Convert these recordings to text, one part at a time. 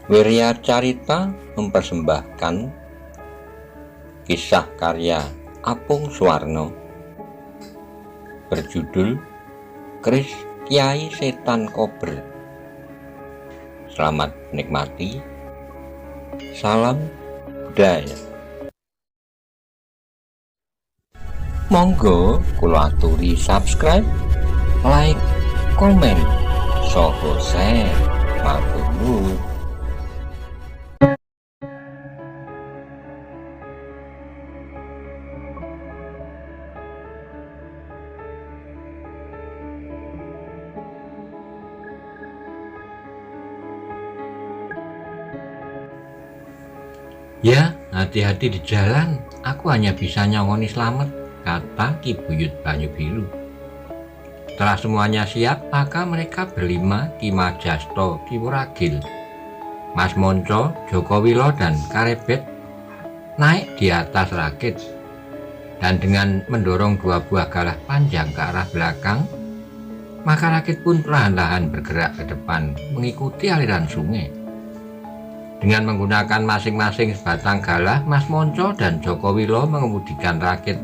Wirya Carita mempersembahkan kisah karya Apung Suwarno berjudul Kris Kyai Setan Kober. Selamat menikmati. Salam budaya. Monggo kula aturi subscribe, like, komen, saha share. Matur nuwun. Ya, hati-hati di jalan, aku hanya bisa nyawoni slamet, kata Ki Buyut Banyu Biru. Setelah semuanya siap, maka mereka berlima, Ki Majasto, Ki Wuragil, Mas Monco, Joko Wilo, dan Karebet naik di atas rakit. Dan dengan mendorong dua buah galah panjang ke arah belakang, maka rakit pun perlahan-lahan bergerak ke depan, mengikuti aliran sungai. Dengan menggunakan masing-masing sebatang galah, Mas Monco dan Joko Wilo mengemudikan rakit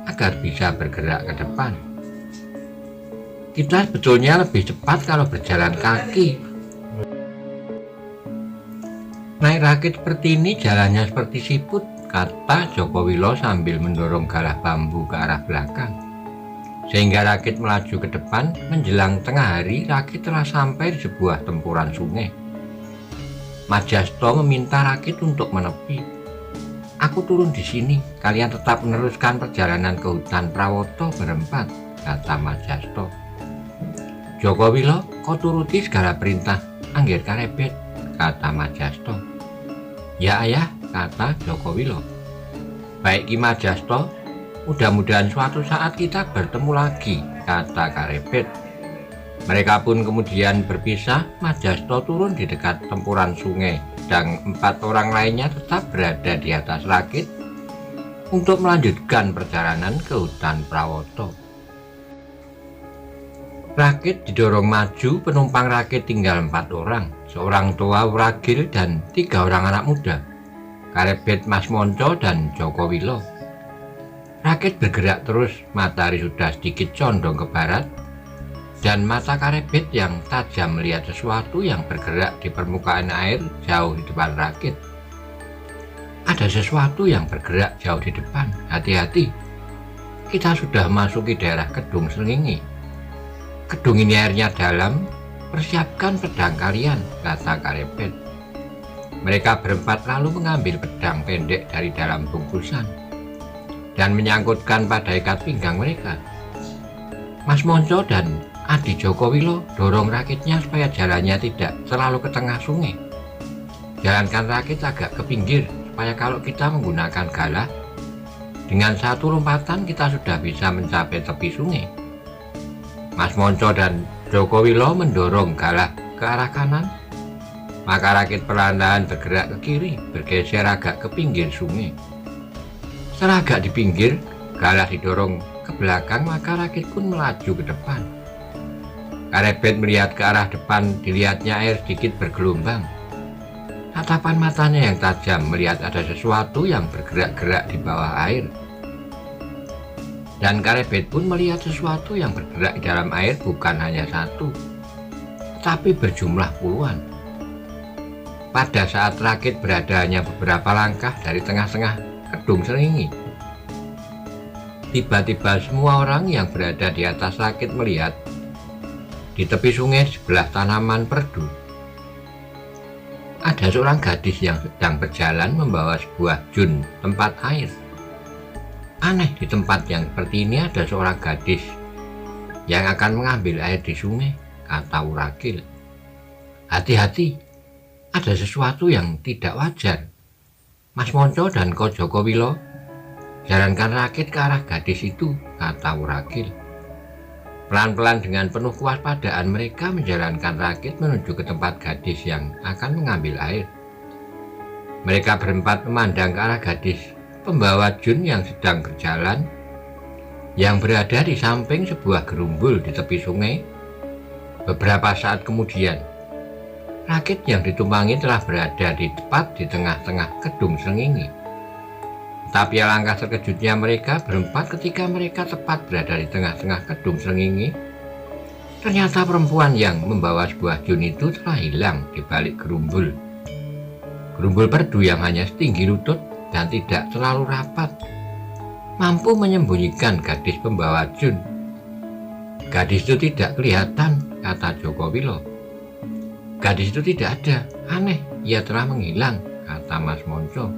agar bisa bergerak ke depan. Kita sebetulnya lebih cepat kalau berjalan kaki. Naik rakit seperti ini jalannya seperti siput, kata Joko Wilo sambil mendorong galah bambu ke arah belakang. Sehingga rakit melaju ke depan. Menjelang tengah hari, rakit telah sampai di sebuah tempuran sungai. Majasto meminta rakit untuk menepi. Aku turun di sini, kalian tetap meneruskan perjalanan ke hutan Prawoto berempat, kata Majasto. Joko Wilo, kau turuti segala perintah Anggir Karebet, kata Majasto. Ya ayah, kata Joko Wilo. Baik Ki Majasto, mudah-mudahan suatu saat kita bertemu lagi, kata Karebet. Mereka pun kemudian berpisah. Majasto turun di dekat tempuran sungai, dan 4 orang lainnya tetap berada di atas rakit untuk melanjutkan perjalanan ke hutan Prawoto. Rakit didorong maju, penumpang rakit tinggal 4 orang, seorang tua Wuragil dan 3 orang anak muda, Karebet, Mas Monco, dan Joko Wilo. Rakit bergerak terus, matahari sudah sedikit condong ke barat, dan mata Karebet yang tajam melihat sesuatu yang bergerak di permukaan air jauh di depan rakit. Ada sesuatu yang bergerak jauh di depan, hati-hati. Kita sudah masuki daerah Kedung Slengingi. Kedung ini airnya dalam, persiapkan pedang kalian, kata Karebet. Mereka berempat lalu mengambil pedang pendek dari dalam bungkusan dan menyangkutkan pada ikat pinggang mereka. Mas Monco dan Adi Joko Wilo dorong rakitnya supaya jalannya tidak terlalu ke tengah sungai. Jalankan rakit agak ke pinggir supaya kalau kita menggunakan galah, dengan 1 lompatan kita sudah bisa mencapai tepi sungai. Mas Monco dan Joko Wilo mendorong galah ke arah kanan, maka rakit perlahan-lahan bergerak ke kiri, bergeser agak ke pinggir sungai. Setelah agak di pinggir, galah didorong ke belakang, maka rakit pun melaju ke depan. Karebet melihat ke arah depan, dilihatnya air sedikit bergelombang. Tatapan matanya yang tajam melihat ada sesuatu yang bergerak-gerak di bawah air. Dan Karebet pun melihat sesuatu yang bergerak di dalam air, bukan hanya 1, tapi berjumlah puluhan. Pada saat rakit berada hanya beberapa langkah dari tengah-tengah Kedung Slengingi, tiba-tiba semua orang yang berada di atas rakit melihat di tepi sungai sebelah tanaman perdu ada seorang gadis yang sedang berjalan membawa sebuah jun tempat air. Aneh, di tempat yang seperti ini ada seorang gadis yang akan mengambil air di sungai, kata Wuragil. Hati-hati, ada sesuatu yang tidak wajar. Mas Monco dan Ko Joko Wilo, jalankan rakit ke arah gadis itu, kata Wuragil. Pelan-pelan dengan penuh kewaspadaan mereka menjalankan rakit menuju ke tempat gadis yang akan mengambil air. Mereka berempat memandang ke arah gadis pembawa jun yang sedang berjalan, yang berada di samping sebuah gerumbul di tepi sungai. Beberapa saat kemudian, Rakit yang ditumpangi telah berada tepat di tengah-tengah kedung srengenge. Tapi alangkah terkejutnya mereka berempat ketika mereka tepat berada di tengah-tengah kedung srengenge. Ternyata perempuan yang membawa sebuah jun itu telah hilang di balik gerumbul. Gerumbul perdu yang hanya setinggi lutut dan tidak terlalu rapat mampu menyembunyikan gadis pembawa jun. Gadis itu tidak kelihatan, kata Joko Wilo. Gadis itu tidak ada, aneh, ia telah menghilang, kata Mas Monco.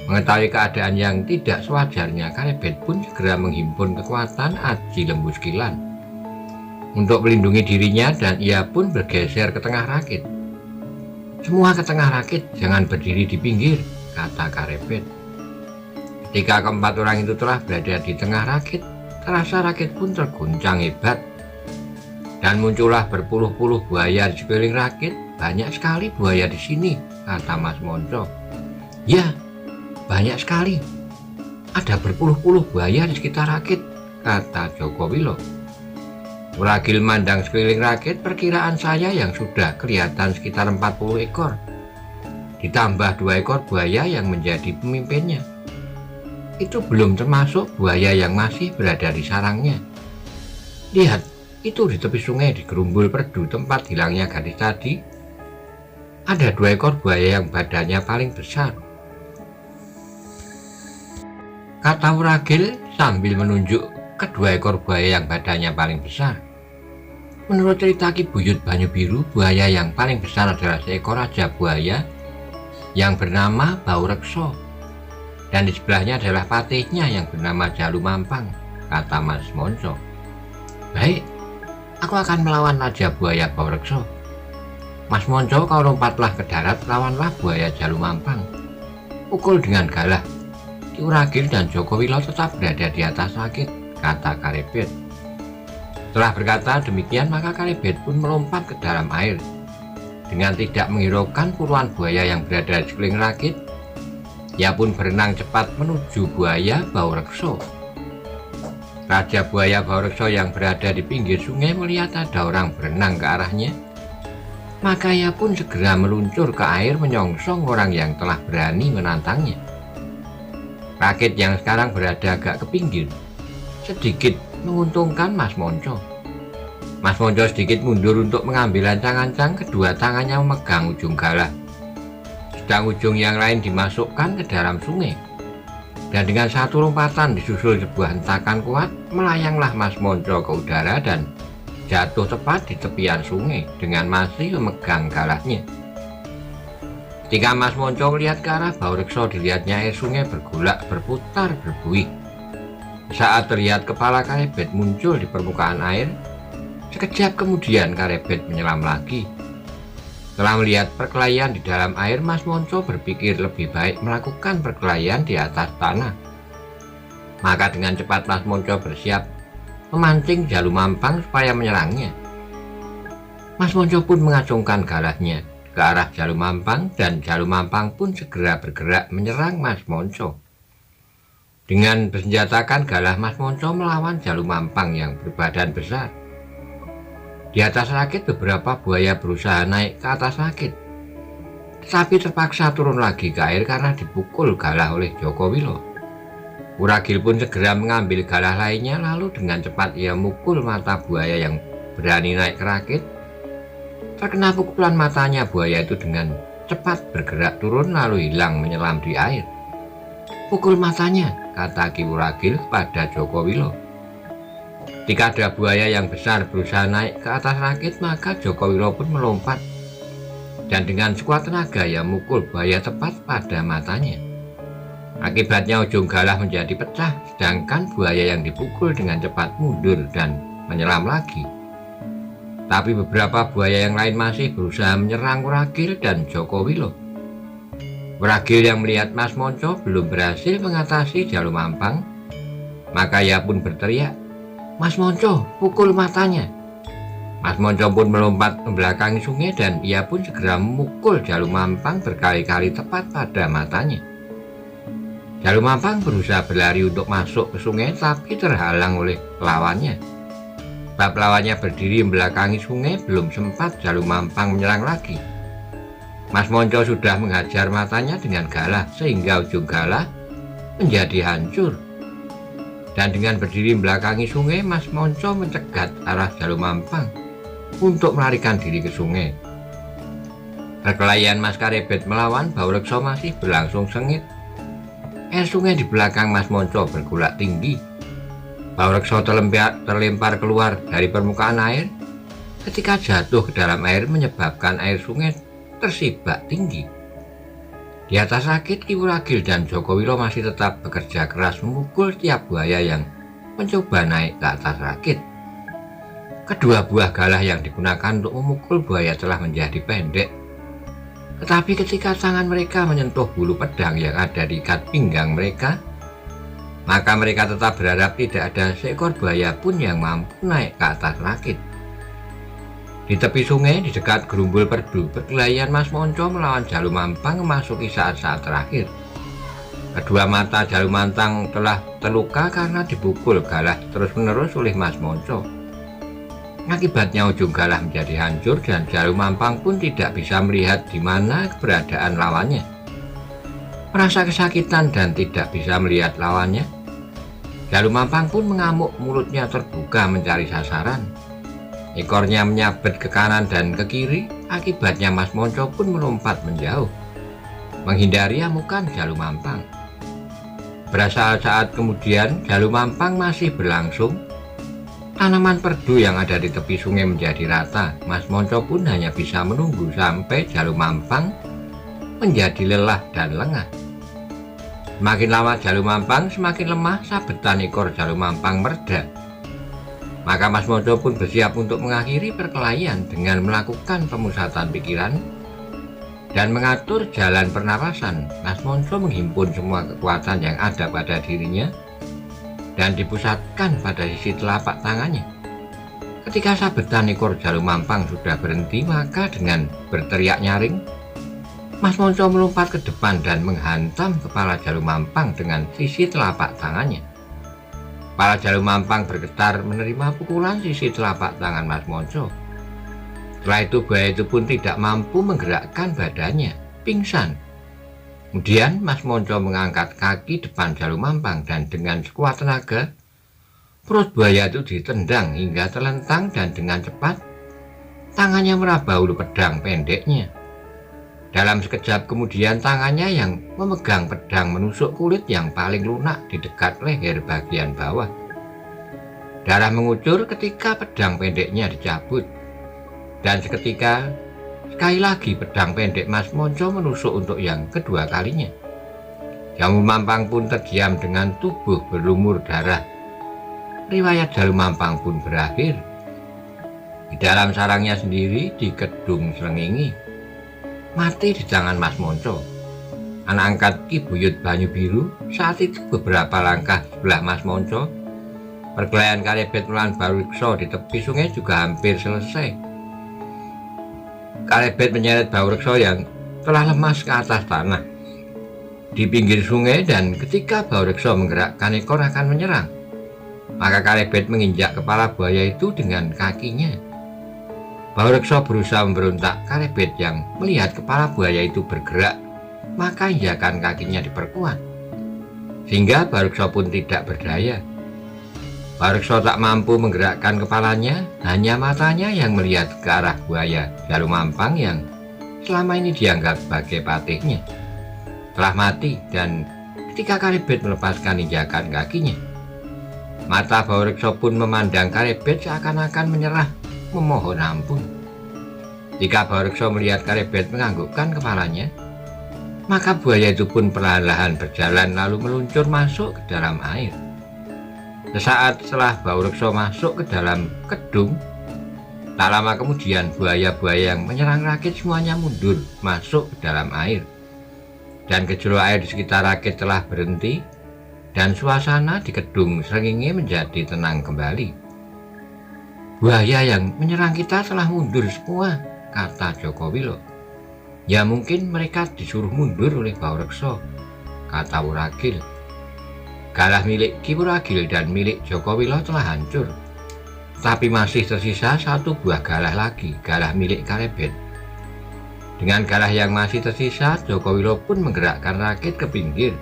Mengetahui keadaan yang tidak sewajarnya, Karebet pun segera menghimpun kekuatan Aji Lembu Sekilan untuk melindungi dirinya, dan ia pun bergeser ke tengah rakit. Semua ke tengah rakit, jangan berdiri di pinggir, kata Karebet. Ketika keempat orang itu telah berada di tengah rakit, terasa rakit pun terguncang hebat. Dan muncullah berpuluh-puluh buaya di sekeliling rakit. Banyak sekali buaya di sini, kata Mas Monco. Ya, banyak sekali. Ada berpuluh-puluh buaya di sekitar rakit, kata Joko Wilo. Uragil mandang sekeliling rakit, perkiraan saya yang sudah kelihatan sekitar 40 ekor. Ditambah 2 ekor buaya yang menjadi pemimpinnya. Itu belum termasuk buaya yang masih berada di sarangnya. Lihat, itu di tepi sungai di gerumbul perdu tempat hilangnya gadis tadi. Ada 2 ekor buaya yang badannya paling besar, kata Uragil sambil menunjuk kedua ekor buaya yang badannya paling besar. Menurut cerita Ki Buyut Banyu Biru, buaya yang paling besar adalah seekor raja buaya yang bernama Baurekso, dan di sebelahnya adalah patihnya yang bernama Jalu Mampang, kata Mas Monco. Baik, aku akan melawan raja buaya Baurekso. Mas Monco, kau lompatlah ke darat, lawanlah buaya Jalu Mampang. Pukul dengan galah. Ki Uragil dan Joko Wilo tetap berada di atas rakit, kata Karebet. Setelah berkata demikian, maka Karebet pun melompat ke dalam air. Dengan tidak menghiraukan puluhan buaya yang berada di sekeliling rakit, ia pun berenang cepat menuju buaya Baurekso. Raja buaya Baurekso yang berada di pinggir sungai melihat ada orang berenang ke arahnya. Maka ia pun segera meluncur ke air menyongsong orang yang telah berani menantangnya. Rakit yang sekarang berada agak ke pinggir sedikit menguntungkan Mas Monco. Mas Monco sedikit mundur untuk mengambil ancang-ancang, kedua tangannya memegang ujung galah, sedang ujung yang lain dimasukkan ke dalam sungai. Dan dengan satu lompatan disusul sebuah hentakan kuat, melayanglah Mas Monco ke udara dan jatuh tepat di tepian sungai dengan masih memegang galahnya. Ketika Mas Monco melihat ke arah Baurekso, dilihatnya air sungai bergolak, berputar, berbuih. Saat terlihat kepala Karebet muncul di permukaan air, sekejap kemudian Karebet menyelam lagi. Setelah melihat perkelahian di dalam air, Mas Monco berpikir lebih baik melakukan perkelahian di atas tanah. Maka dengan cepat Mas Monco bersiap memancing Jalu Mampang supaya menyerangnya. Mas Monco pun mengacungkan galahnya ke arah Jalu Mampang, dan Jalu Mampang pun segera bergerak menyerang Mas Monco. Dengan bersenjatakan galah, Mas Monco melawan Jalu Mampang yang berbadan besar. Di atas rakit beberapa buaya berusaha naik ke atas rakit, tetapi terpaksa turun lagi ke air karena dipukul galah oleh Joko Wilo. Uragil pun segera mengambil galah lainnya, lalu dengan cepat ia mukul mata buaya yang berani naik ke rakit. Terkena pukulan matanya, buaya itu dengan cepat bergerak turun lalu hilang menyelam di air. Pukul matanya, kata Ki Uragil kepada Joko Wilo. Ketika ada buaya yang besar berusaha naik ke atas rakit, maka Joko Wilo pun melompat dan dengan sekuat tenaga ia mukul buaya tepat pada matanya. Akibatnya ujung galah menjadi pecah, sedangkan buaya yang dipukul dengan cepat mundur dan menyelam lagi. Tapi beberapa buaya yang lain masih berusaha menyerang Uragil dan Joko Wilo. Uragil yang melihat Mas Monco belum berhasil mengatasi Jalu Mampang, maka ia pun berteriak, "Mas Monco, pukul matanya!" Mas Monco pun melompat membelakangi sungai dan ia pun segera memukul Jalu Mampang berkali-kali tepat pada matanya. Jalu Mampang berusaha berlari untuk masuk ke sungai tapi terhalang oleh lawannya. Sebab lawannya berdiri membelakangi sungai, belum sempat Jalumampang menyerang lagi. Mas Monco sudah menghajar matanya dengan galah sehingga ujung galah menjadi hancur. Dan dengan berdiri membelakangi sungai, Mas Monco mencegat arah Jalumampang untuk melarikan diri ke sungai. Perkelahian Mas Karebet melawan Baurekso masih berlangsung sengit. Air sungai di belakang Mas Monco bergolak tinggi. Baurekso terlempar keluar dari permukaan air. Ketika jatuh ke dalam air menyebabkan air sungai tersibak tinggi. Di atas rakit, Ki Wuragil dan Joko Wilo masih tetap bekerja keras memukul tiap buaya yang mencoba naik ke atas rakit. Kedua buah galah yang digunakan untuk memukul buaya telah menjadi pendek. Tetapi ketika tangan mereka menyentuh bulu pedang yang ada di ikat pinggang mereka, maka mereka tetap berharap tidak ada seekor buaya pun yang mampu naik ke atas rakit. Di tepi sungai, di dekat Gerumbul Perdu, perkelahian Mas Monco melawan Jalumampang memasuki saat-saat terakhir. Kedua mata Jalumampang telah terluka karena dipukul galah terus-menerus oleh Mas Monco. Akibatnya ujung galah menjadi hancur dan Jalumampang pun tidak bisa melihat di mana keberadaan lawannya. Merasa kesakitan dan tidak bisa melihat lawannya, Jalumampang pun mengamuk, mulutnya terbuka mencari sasaran. Ekornya menyabet ke kanan dan ke kiri, akibatnya Mas Monco pun melompat menjauh, menghindari amukan Jalumampang. Berasa saat kemudian Jalumampang masih berlangsung. Tanaman perdu yang ada di tepi sungai menjadi rata. Mas Monco pun hanya bisa menunggu sampai Jalumampang menjadi lelah dan lengah. Semakin lama Jalumampang semakin lemah, sabetan ekor Jalumampang mereda. Maka Mas Monco pun bersiap untuk mengakhiri perkelahian dengan melakukan pemusatan pikiran dan mengatur jalan pernapasan. Mas Monco menghimpun semua kekuatan yang ada pada dirinya dan dipusatkan pada sisi telapak tangannya. Ketika sabetan ekor Jalumampang sudah berhenti, maka dengan berteriak nyaring, Mas Monco melompat ke depan dan menghantam kepala Jalumampang dengan sisi telapak tangannya. Kepala Jalumampang bergetar menerima pukulan sisi telapak tangan Mas Monco. Setelah itu buaya itu pun tidak mampu menggerakkan badannya, pingsan. Kemudian Mas Monco mengangkat kaki depan Jalumampang dan dengan sekuat tenaga perut buaya itu ditendang hingga terlentang dan dengan cepat tangannya meraba ulu pedang pendeknya. Dalam sekejap kemudian tangannya yang memegang pedang menusuk kulit yang paling lunak di dekat leher bagian bawah. Darah mengucur ketika pedang pendeknya dicabut, dan seketika sekali lagi pedang pendek Mas Monco menusuk untuk yang kedua kalinya. Jalumampang pun terdiam dengan tubuh berlumur darah. Riwayat Jalumampang pun berakhir. Di dalam sarangnya sendiri di Kedung Srengenge, mati di tangan Mas Monco. Anak angkat Ki Buyut Banyu Biru saat itu beberapa langkah sebelah Mas Monco. Perkelahian Karebet melawan Baurekso di tepi sungai juga hampir selesai. Karebet menyeret Baurekso yang telah lemas ke atas tanah di pinggir sungai, dan ketika Baurekso menggerakkan ekor akan menyerang, maka Karebet menginjak kepala buaya itu dengan kakinya. Baurekso berusaha memberontak. Karebet yang melihat kepala buaya itu bergerak, maka injakan kakinya diperkuat, sehingga Baurekso pun tidak berdaya. Baurekso tak mampu menggerakkan kepalanya, hanya matanya yang melihat ke arah buaya Jalumampang yang selama ini dianggap sebagai patihnya. Telah mati, dan ketika Karebet melepaskan injakan kakinya, mata Baurekso pun memandang Karebet seakan-akan menyerah memohon ampun. Jika Baurekso melihat Karebet menganggukkan kepalanya, maka buaya itu pun perlahan-lahan berjalan lalu meluncur masuk ke dalam air. Sesaat setelah Baurekso masuk ke dalam kedung, tak lama kemudian buaya-buaya yang menyerang rakit semuanya mundur masuk ke dalam air, dan gejolak air di sekitar rakit telah berhenti, dan suasana di Kedung Srengenge menjadi tenang kembali. Buaya yang menyerang kita telah mundur semua, kata Joko Wilo. Ya mungkin mereka disuruh mundur oleh Baurekso, kata Wuragil. Galah milik Ki Wuragil dan milik Joko Wilo telah hancur. Tapi masih tersisa satu buah galah lagi, galah milik Karebet. Dengan galah yang masih tersisa, Joko Wilo pun menggerakkan rakit ke pinggir,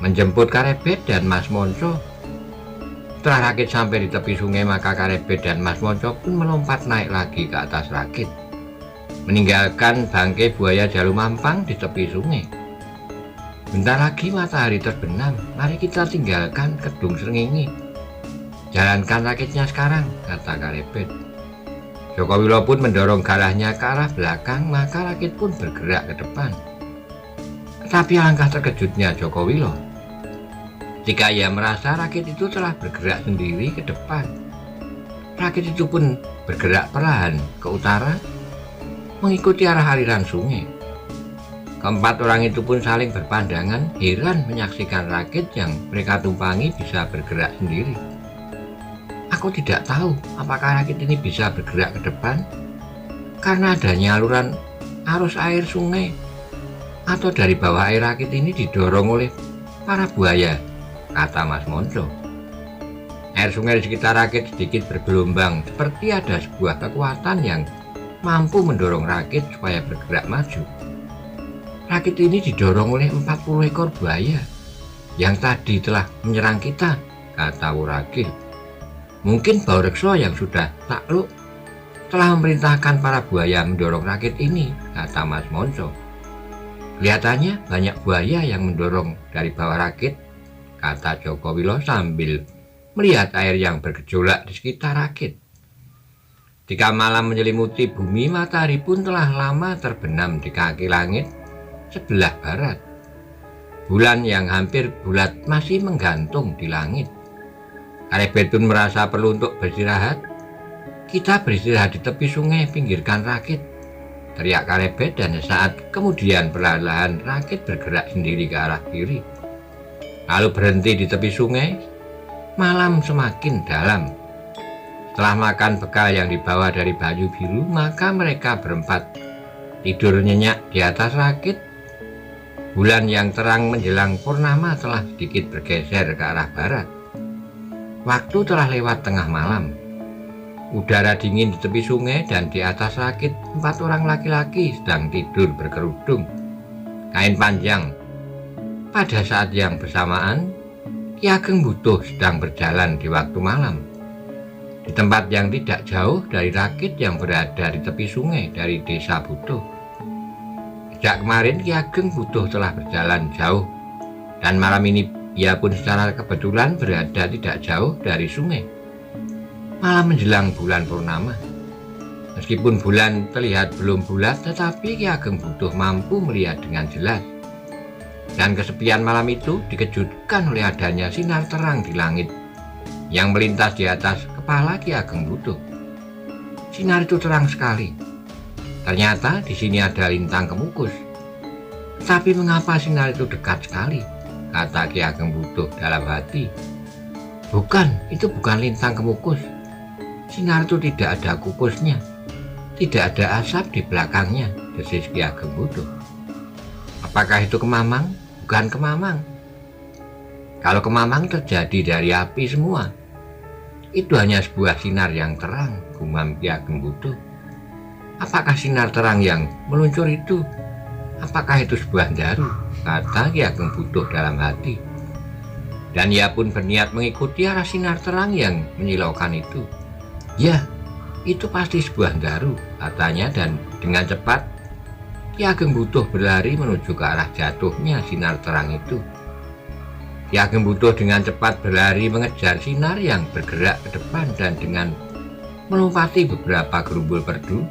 menjemput Karebet dan Mas Monco. Setelah rakit sampai di tepi sungai, maka Karebet dan Mas Monco pun melompat naik lagi ke atas rakit, meninggalkan bangkai buaya Jalu Mampang di tepi sungai. Bentar lagi matahari terbenam, mari kita tinggalkan Kedung Srengenge. Jalankan rakitnya sekarang, kata Karebet. Joko Wilo pun mendorong galahnya ke arah belakang, maka rakit pun bergerak ke depan. Tetapi alangkah terkejutnya Joko Wilo jika ia merasa rakit itu telah bergerak sendiri ke depan. Rakit itu pun bergerak perlahan ke utara, mengikuti arah aliran sungai. Keempat orang itu pun saling berpandangan, heran menyaksikan rakit yang mereka tumpangi bisa bergerak sendiri. Aku tidak tahu apakah rakit ini bisa bergerak ke depan karena adanya aluran arus air sungai, atau dari bawah air rakit ini didorong oleh para buaya, kata Mas Monco. Air sungai di sekitar rakit sedikit bergelombang, seperti ada sebuah kekuatan yang mampu mendorong rakit supaya bergerak maju. Rakit ini didorong oleh 40 ekor buaya yang tadi telah menyerang kita, kata Wuragil. Mungkin Baurekso yang sudah takluk telah memerintahkan para buaya mendorong rakit ini, kata Mas Monco. Kelihatannya banyak buaya yang mendorong dari bawah rakit, kata Joko Wilo sambil melihat air yang bergejolak di sekitar rakit. Jika malam menyelimuti bumi, matahari pun telah lama terbenam di kaki langit sebelah barat. Bulan yang hampir bulat masih menggantung di langit. Karebet pun merasa perlu untuk beristirahat. Kita beristirahat di tepi sungai, pinggirkan rakit, teriak Karebet, dan saat kemudian perlahan-lahan rakit bergerak sendiri ke arah kiri, lalu berhenti di tepi sungai. Malam semakin dalam. Setelah makan bekal yang dibawa dari Bayu Biru, maka mereka berempat tidur nyenyak di atas rakit. Bulan yang terang menjelang purnama telah sedikit bergeser ke arah barat. Waktu telah lewat tengah malam. Udara dingin di tepi sungai dan di atas rakit 4 orang laki-laki sedang tidur berkerudung kain panjang. Pada saat yang bersamaan, Ki Ageng Butuh sedang berjalan di waktu malam di tempat yang tidak jauh dari rakit yang berada di tepi sungai dari desa Butuh. Sejak kemarin Ki Ageng Butuh telah berjalan jauh, dan malam ini ia pun secara kebetulan berada tidak jauh dari sungai. Malam menjelang bulan purnama. Meskipun bulan terlihat belum bulat, tetapi Ki Ageng Butuh mampu melihat dengan jelas. Dan kesepian malam itu dikejutkan oleh adanya sinar terang di langit yang melintas di atas kepala Ki Ageng Butuh. Sinar itu terang sekali. Ternyata di sini ada lintang kemukus. Tapi mengapa sinar itu dekat sekali? Kata Ki Ageng Butuh dalam hati. Bukan, itu bukan lintang kemukus. Sinar itu tidak ada kukusnya, tidak ada asap di belakangnya, desis Ki Ageng Butuh. Apakah itu kemamang? Bukan kemamang. Kalau kemamang terjadi dari api semua. Itu hanya sebuah sinar yang terang, gumam Ki Ageng Butuh. Apakah sinar terang yang meluncur itu? Apakah itu sebuah daru? Kata Ki Ageng Butuh dalam hati. Dan ia pun berniat mengikuti arah sinar terang yang menyilaukan itu. Ya, itu pasti sebuah daru, katanya, dan dengan cepat Ki Ageng Butuh berlari menuju ke arah jatuhnya sinar terang itu. Ki Ageng Butuh dengan cepat berlari mengejar sinar yang bergerak ke depan, dan dengan melompati beberapa gerumbul perdu,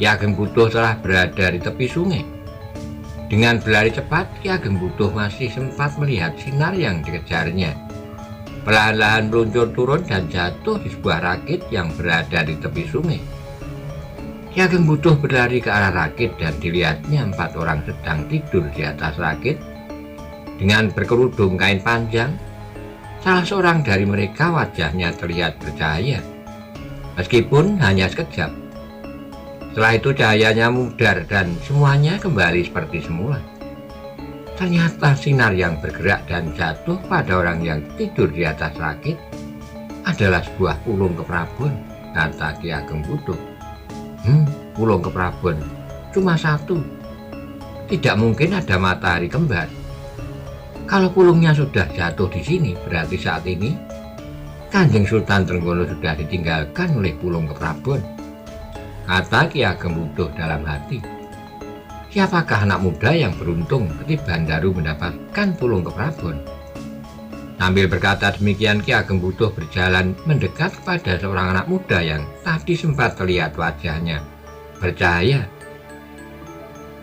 Ki Ageng Butuh telah berada di tepi sungai. Dengan berlari cepat, Ki Ageng Butuh masih sempat melihat sinar yang dikejarnya perlahan-lahan meluncur turun dan jatuh di sebuah rakit yang berada di tepi sungai. Ki Ageng Butuh berlari ke arah rakit, dan dilihatnya 4 orang sedang tidur di atas rakit dengan berkerudung kain panjang. Salah seorang dari mereka wajahnya terlihat bercahaya, meskipun hanya sekejap. Setelah itu cahayanya mudar dan semuanya kembali seperti semula. Ternyata sinar yang bergerak dan jatuh pada orang yang tidur di atas rakit adalah sebuah pulung keprabon, kata Ki Ageng Butuh. Pulung keprabon cuma satu. Tidak mungkin ada matahari kembar. Kalau pulungnya sudah jatuh di sini, berarti saat ini Kanjeng Sultan Trenggono sudah ditinggalkan oleh pulung keprabon, kata Ki Ageng Butuh dalam hati. Siapakah anak muda yang beruntung ketiban Daru mendapatkan pulung keprabon? Sambil berkata demikian, Ki Ageng Butuh berjalan mendekat kepada seorang anak muda yang tadi sempat terlihat wajahnya bercahaya.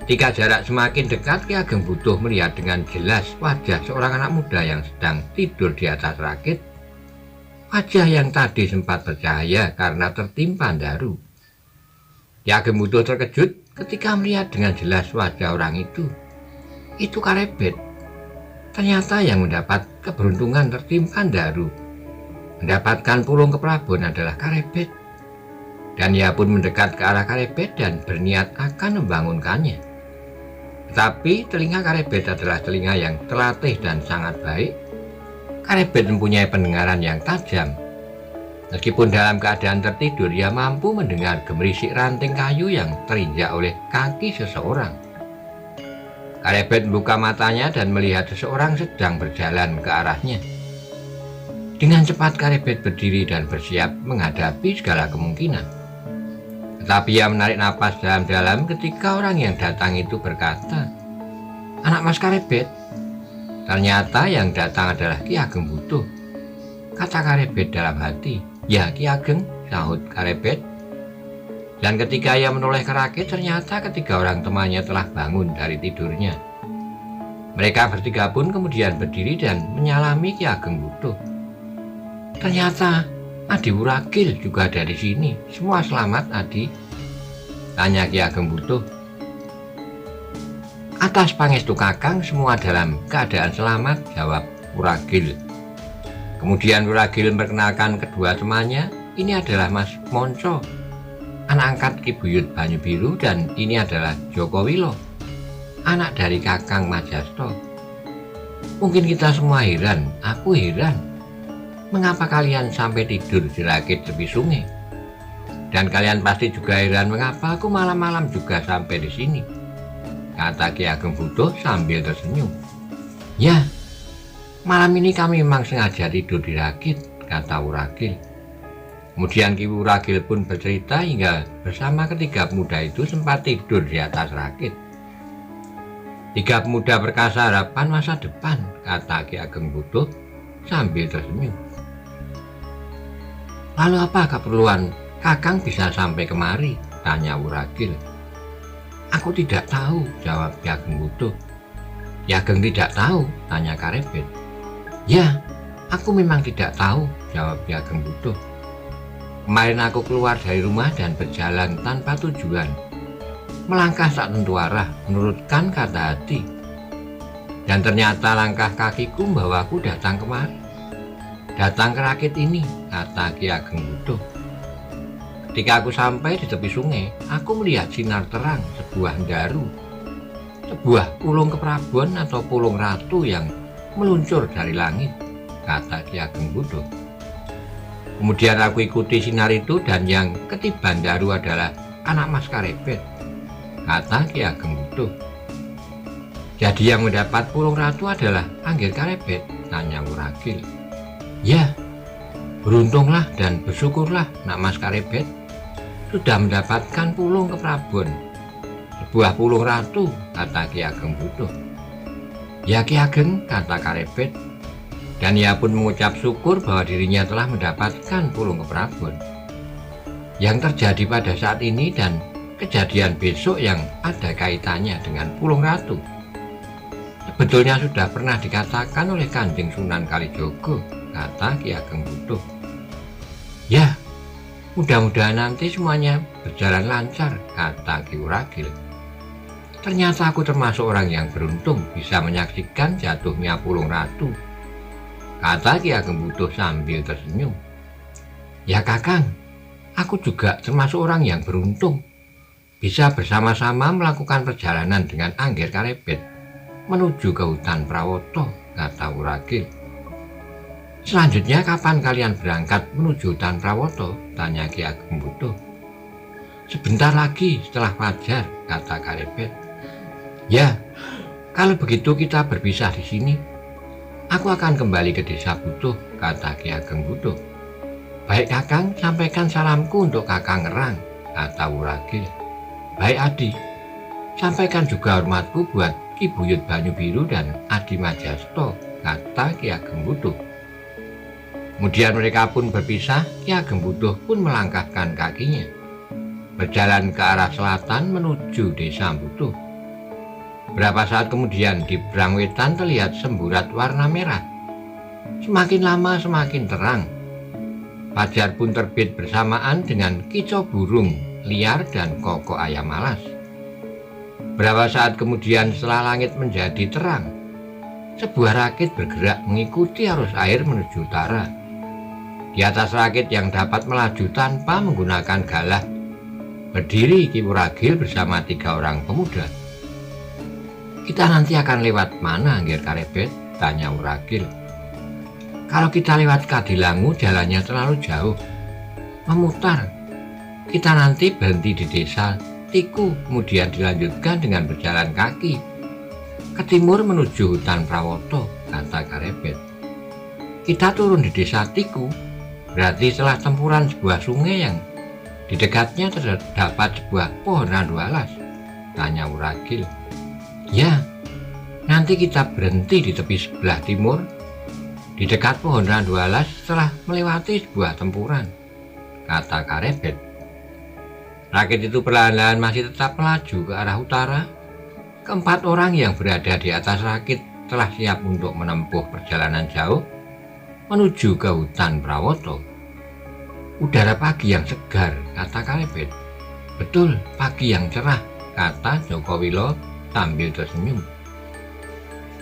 Ketika jarak semakin dekat, Ki Ageng Butuh melihat dengan jelas wajah seorang anak muda yang sedang tidur di atas rakit. Wajah yang tadi sempat bercahaya karena tertimpa Daru. Ki Ageng Butuh terkejut ketika melihat dengan jelas wajah orang itu. Itu Karebet. Ternyata yang mendapat keberuntungan tertimpa Daru mendapatkan pulung keprabon adalah Karebet. Dan ia pun mendekat ke arah Karebet dan berniat akan membangunkannya. Tetapi telinga Karebet adalah telinga yang terlatih dan sangat baik. Karebet mempunyai pendengaran yang tajam. Meskipun dalam keadaan tertidur, ia mampu mendengar gemerisik ranting kayu yang terinjak oleh kaki seseorang. Karebet membuka matanya dan melihat seseorang sedang berjalan ke arahnya. Dengan cepat Karebet berdiri dan bersiap menghadapi segala kemungkinan. Tetapi ia menarik napas dalam-dalam ketika orang yang datang itu berkata, "Anak Mas Karebet." Ternyata yang datang adalah Ki Ageng Butuh, kata Karebet dalam hati. "Ya, Ki Ageng," sahut Karebet. Dan ketika ia menoleh ke rakit, ternyata ketiga orang temannya telah bangun dari tidurnya. Mereka bertiga pun kemudian berdiri dan menyalami Ki Ageng Butuh. "Ternyata Adi Wuragil juga ada di sini. Semua selamat, Adi?" tanya Ki Ageng Butuh. "Atas pangestu Kakang, semua dalam keadaan selamat," jawab Wuragil. Kemudian Wuragil memperkenalkan kedua temannya. "Ini adalah Mas Monco, anak angkat Ki Buyut Banyu-Biru, dan ini adalah Joko Wilo, anak dari Kakang Majasto. Mungkin kita semua heran, aku heran, mengapa kalian sampai tidur di rakit tepi sungai? Dan kalian pasti juga heran mengapa aku malam-malam juga sampai di sini," kata Ki Ageng Butuh sambil tersenyum. "Ya, malam ini kami memang sengaja tidur di rakit," kata Wuragil. Kemudian Ki Wuragil pun bercerita hingga bersama ketiga pemuda itu sempat tidur di atas rakit. "Tiga pemuda perkasa harapan masa depan," kata Ki Ageng Butuh sambil tersenyum. "Lalu apa keperluan Kakang bisa sampai kemari?" tanya Wuragil. "Aku tidak tahu," jawab Ki Ageng Butuh. "Ki Ageng tidak tahu?" tanya Karebet. "Ya, aku memang tidak tahu," jawab Ki Ageng Butuh. "Kemarin aku keluar dari rumah dan berjalan tanpa tujuan, melangkah tak tentu arah menurutkan kata hati. Dan ternyata langkah kakiku membawaku datang kemari. Datang ke rakit ini," kata Ki Ageng Butuh. "Ketika aku sampai di tepi sungai, aku melihat sinar terang sebuah Daru, sebuah pulung keprabon atau pulung ratu yang meluncur dari langit," kata Ki Ageng Butuh. "Kemudian aku ikuti sinar itu dan yang ketiban Daru adalah anak Mas Karebet," kata Ki Ageng Butuh. "Jadi yang mendapat pulung ratu adalah Angger Karebet?" tanya Wuragil. "Ya, beruntunglah dan bersyukurlah nak Mas Karebet sudah mendapatkan pulung keprabon, sebuah pulung ratu," kata Ki Ageng Butuh. "Ya Ki Ageng," kata Karebet, dan ia pun mengucap syukur bahwa dirinya telah mendapatkan pulung keprabon. Yang terjadi pada saat ini dan kejadian besok yang ada kaitannya dengan pulung ratu sebetulnya sudah pernah dikatakan oleh Kanjeng Sunan Kalijogo, kata Ki Ageng Butuh. "Ya, mudah-mudahan nanti semuanya berjalan lancar," kata Ki Wuragil. "Ternyata aku termasuk orang yang beruntung bisa menyaksikan jatuhnya pulung ratu," kata Ki Ageng Butuh sambil tersenyum. "Ya Kakang, aku juga termasuk orang yang beruntung bisa bersama-sama melakukan perjalanan dengan Angger Karebet menuju ke hutan Prawoto," kata Wuragil. Selanjutnya kapan kalian berangkat menuju hutan Prawoto? Tanya Ki Ageng Butuh. Sebentar lagi setelah fajar, kata Karebet. Ya, kalau begitu kita berpisah di sini. Aku akan kembali ke desa Butuh, kata Ki Ageng Butuh. Baik Kakang, sampaikan salamku untuk Kakang Ngerang, kata Wuragil. Baik Adi, sampaikan juga hormatku buat Ki Buyut Banyu Biru dan Adi Majasto, kata Ki Ageng Butuh. Kemudian mereka pun berpisah. Ki Ageng Butuh pun melangkahkan kakinya, berjalan ke arah selatan menuju desa Butuh. Berapa saat kemudian di berang wetan terlihat semburat warna merah. Semakin lama semakin terang. Fajar pun terbit bersamaan dengan kicau burung liar dan kokok ayam alas. Berapa saat kemudian setelah langit menjadi terang, sebuah rakit bergerak mengikuti arus air menuju utara. Di atas rakit yang dapat melaju tanpa menggunakan galah, berdiri Ki Wuragil bersama 3 orang pemuda. Kita nanti akan lewat mana, Ngger Karebet? Tanya Wuragil. Kalau kita lewat Kadilangu jalannya terlalu jauh, memutar. Kita nanti berhenti di desa Tiku, kemudian dilanjutkan dengan berjalan kaki ke timur menuju hutan Prawoto, kata Karebet. Kita turun di desa Tiku, berarti setelah tempuran sebuah sungai yang di dekatnya terdapat sebuah pohon randu alas, tanya Wuragil. Ya, nanti kita berhenti di tepi sebelah timur, di dekat pohon randu alas setelah melewati sebuah tempuran, kata Karebet. Rakit itu perlahan-lahan masih tetap melaju ke arah utara. Keempat orang yang berada di atas rakit telah siap untuk menempuh perjalanan jauh menuju ke hutan Prawoto. Udara pagi yang segar, kata Karebet. Betul, pagi yang cerah, kata Joko Wilo sambil tersenyum.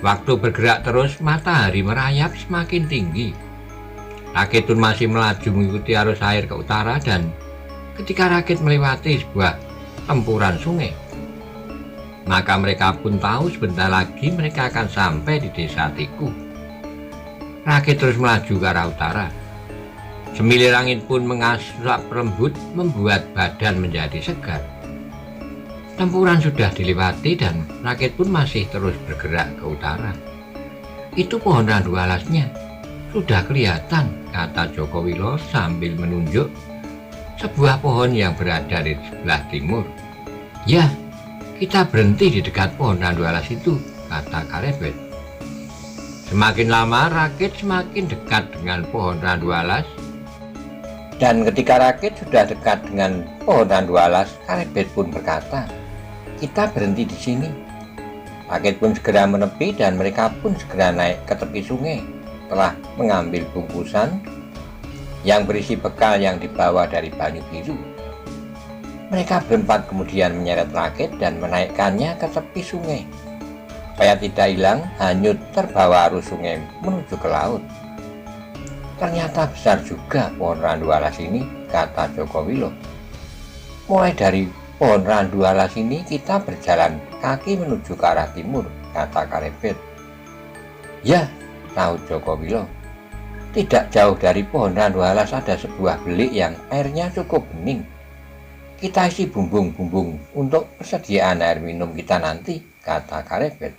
Waktu bergerak terus, matahari merayap semakin tinggi. Rakit pun masih melaju mengikuti arus air ke utara dan ketika rakit melewati sebuah tempuran sungai, maka mereka pun tahu sebentar lagi mereka akan sampai di desa Tiku. Rakit terus melaju ke arah utara. Semilir angin pun mengasap lembut membuat badan menjadi segar. Tempuran sudah dilewati dan rakit pun masih terus bergerak ke utara. Itu pohon randu alasnya. Sudah kelihatan, kata Joko Wilo sambil menunjuk sebuah pohon yang berada di sebelah timur. Ya, kita berhenti di dekat pohon randu alas itu, kata Karebet. Semakin lama rakit semakin dekat dengan pohon randu alas. Dan ketika rakit sudah dekat dengan pohon randu alas, Karebet pun berkata, kita berhenti di sini. Rakit pun segera menepi dan mereka pun segera naik ke tepi sungai, telah mengambil bungkusan yang berisi bekal yang dibawa dari Banyu Biru. Mereka berempat kemudian menyeret rakit dan menaikkannya ke tepi sungai, supaya tidak hilang hanyut terbawa arus sungai menuju ke laut. Ternyata besar juga pohon randu alas ini, kata Joko Wilo. Mulai dari pohon randu alas ini kita berjalan kaki menuju ke arah timur, kata Karebet. Ya, tahu Joko Wilo. Tidak jauh dari pohon randu alas ada sebuah belik yang airnya cukup bening. Kita isi bumbung-bumbung untuk persediaan air minum kita nanti, kata Karebet.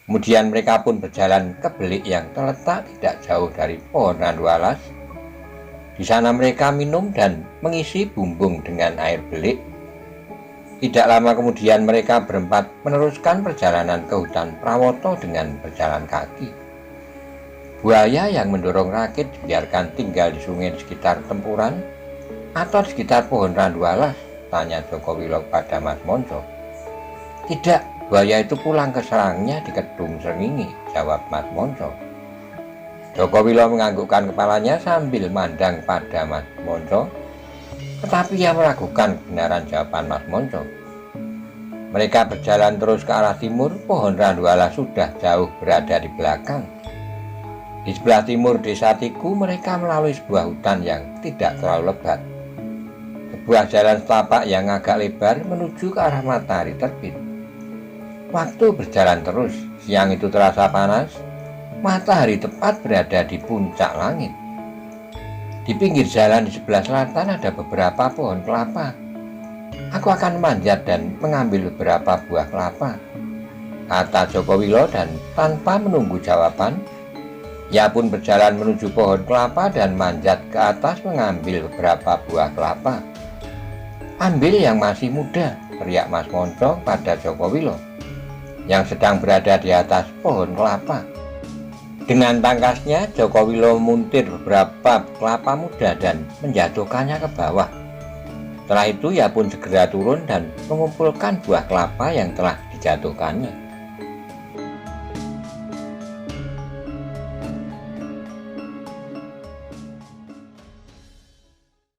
Kemudian mereka pun berjalan ke belik yang terletak tidak jauh dari pohon randu alas. Di sana mereka minum dan mengisi bumbung dengan air belik. Tidak lama kemudian mereka berempat meneruskan perjalanan ke hutan Prawoto dengan berjalan kaki. Buaya yang mendorong rakit dibiarkan tinggal di sungai di sekitar tempuran atau di sekitar pohon randu alas, tanya Joko Wilo pada Mas Monco. Tidak, buaya itu pulang ke sarangnya di Kedung Srengenge, jawab Mas Monco. Joko Wilo menganggukkan kepalanya sambil mandang pada Mas Monco, tetapi ia meragukan kebenaran jawaban Mas Monco. Mereka berjalan terus ke arah timur. Pohon randu alas sudah jauh berada di belakang. Di sebelah timur desa Tiku mereka melalui sebuah hutan yang tidak terlalu lebat. Sebuah jalan setapak yang agak lebar menuju ke arah matahari terbit. Waktu berjalan terus, siang itu terasa panas. matahari tepat berada di puncak langit. Di pinggir jalan di sebelah selatan ada beberapa pohon kelapa. Aku akan manjat dan mengambil beberapa buah kelapa, kata Joko Wilo, dan tanpa menunggu jawaban, ia pun berjalan menuju pohon kelapa dan manjat ke atas mengambil beberapa buah kelapa. Ambil yang masih muda, teriak Mas Monco pada Joko Wilo yang sedang berada di atas pohon kelapa. Dengan tangkasnya, Joko Wilo memuntir beberapa kelapa muda dan menjatuhkannya ke bawah. Setelah itu ia pun segera turun dan mengumpulkan buah kelapa yang telah dijatuhkannya.